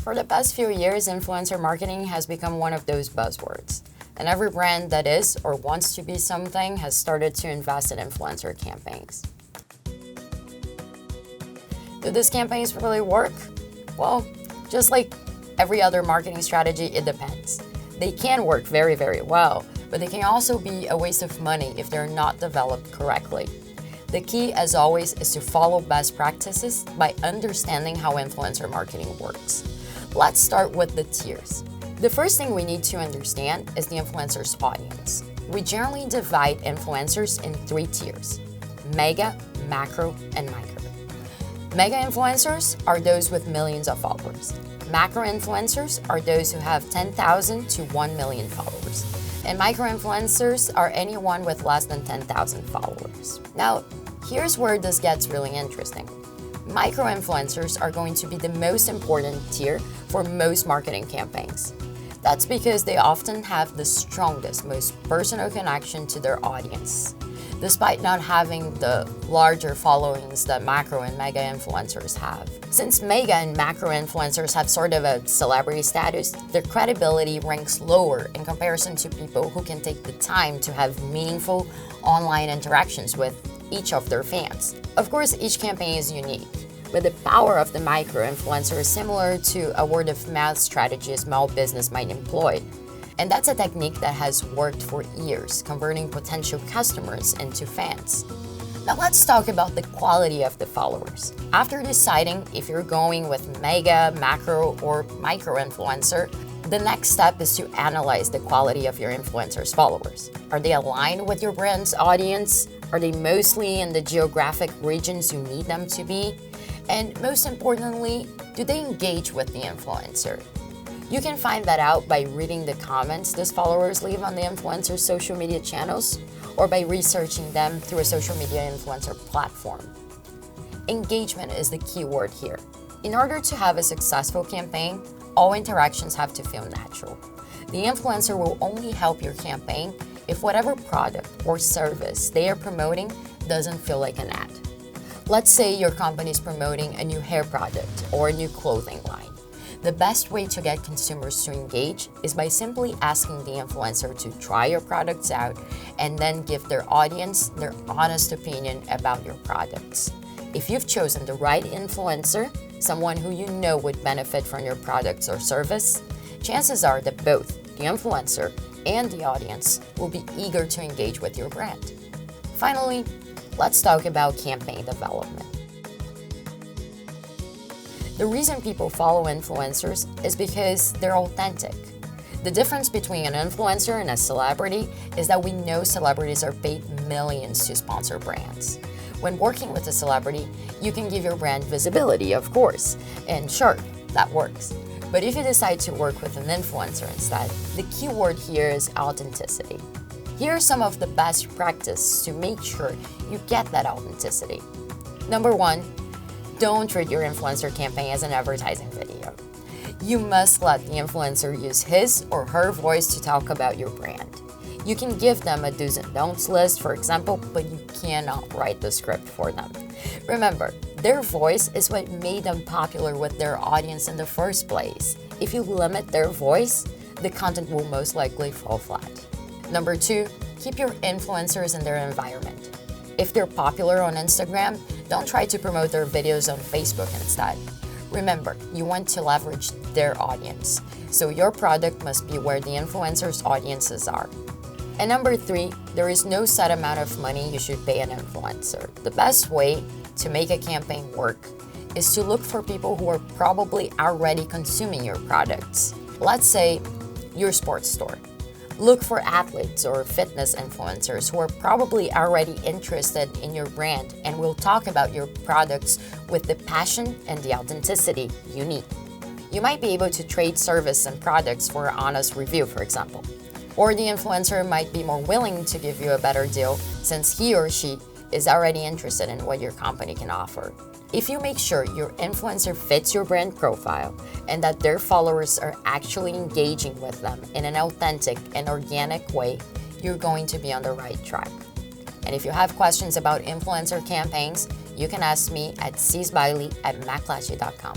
For the past few years, influencer marketing has become one of those buzzwords. And every brand that is or wants to be something has started to invest in influencer campaigns. Do these campaigns really work? Well, just like every other marketing strategy, it depends. They can work very, very well, but they can also be a waste of money if they're not developed correctly. The key, as always, is to follow best practices by understanding how influencer marketing works. Let's start with the tiers. The first thing we need to understand is the influencer's audience. We generally divide influencers in 3 tiers: mega, macro, and micro. Mega influencers are those with millions of followers. Macro influencers are those who have 10,000 to 1 million followers. And micro influencers are anyone with less than 10,000 followers. Now, here's where this gets really interesting. Micro influencers are going to be the most important tier for most marketing campaigns. That's because they often have the strongest, most personal connection to their audience, despite not having the larger followings that macro and mega influencers have. Since mega and macro influencers have sort of a celebrity status, their credibility ranks lower in comparison to people who can take the time to have meaningful online interactions with each of their fans. Of course, each campaign is unique, but the power of the micro influencer is similar to a word-of-mouth strategy a small business might employ. And that's a technique that has worked for years, converting potential customers into fans. Now let's talk about the quality of the followers. After deciding if you're going with mega, macro, or micro influencer, the next step is to analyze the quality of your influencer's followers. Are they aligned with your brand's audience? Are they mostly in the geographic regions you need them to be? And most importantly, do they engage with the influencer? You can find that out by reading the comments these followers leave on the influencer's social media channels, or by researching them through a social media influencer platform. Engagement is the key word here. In order to have a successful campaign, all interactions have to feel natural. The influencer will only help your campaign if whatever product or service they are promoting doesn't feel like an ad. Let's say your company is promoting a new hair product or a new clothing line. The best way to get consumers to engage is by simply asking the influencer to try your products out and then give their audience their honest opinion about your products. If you've chosen the right influencer, someone who you know would benefit from your products or service, chances are that both the influencer and the audience will be eager to engage with your brand. Finally, let's talk about campaign development. The reason people follow influencers is because they're authentic. The difference between an influencer and a celebrity is that we know celebrities are paid millions to sponsor brands. When working with a celebrity, you can give your brand visibility, of course, and sure, that works. But if you decide to work with an influencer instead, the key word here is authenticity. Here are some of the best practices to make sure you get that authenticity. Number 1, don't treat your influencer campaign as an advertising video. You must let the influencer use his or her voice to talk about your brand. You can give them a do's and don'ts list, for example, but you cannot write the script for them. Remember, their voice is what made them popular with their audience in the first place. If you limit their voice, the content will most likely fall flat. Number 2, keep your influencers in their environment. If they're popular on Instagram, don't try to promote their videos on Facebook instead. Remember, you want to leverage their audience, so your product must be where the influencer's audiences are. And number 3, there is no set amount of money you should pay an influencer. The best way to make a campaign work is to look for people who are probably already consuming your products. Let's say your sports store. Look for athletes or fitness influencers who are probably already interested in your brand and will talk about your products with the passion and the authenticity you need. You might be able to trade service and products for an honest review, for example. Or the influencer might be more willing to give you a better deal since he or she is already interested in what your company can offer. If you make sure your influencer fits your brand profile and that their followers are actually engaging with them in an authentic and organic way, you're going to be on the right track. And if you have questions about influencer campaigns, you can ask me at Esbaile@maclachi.com.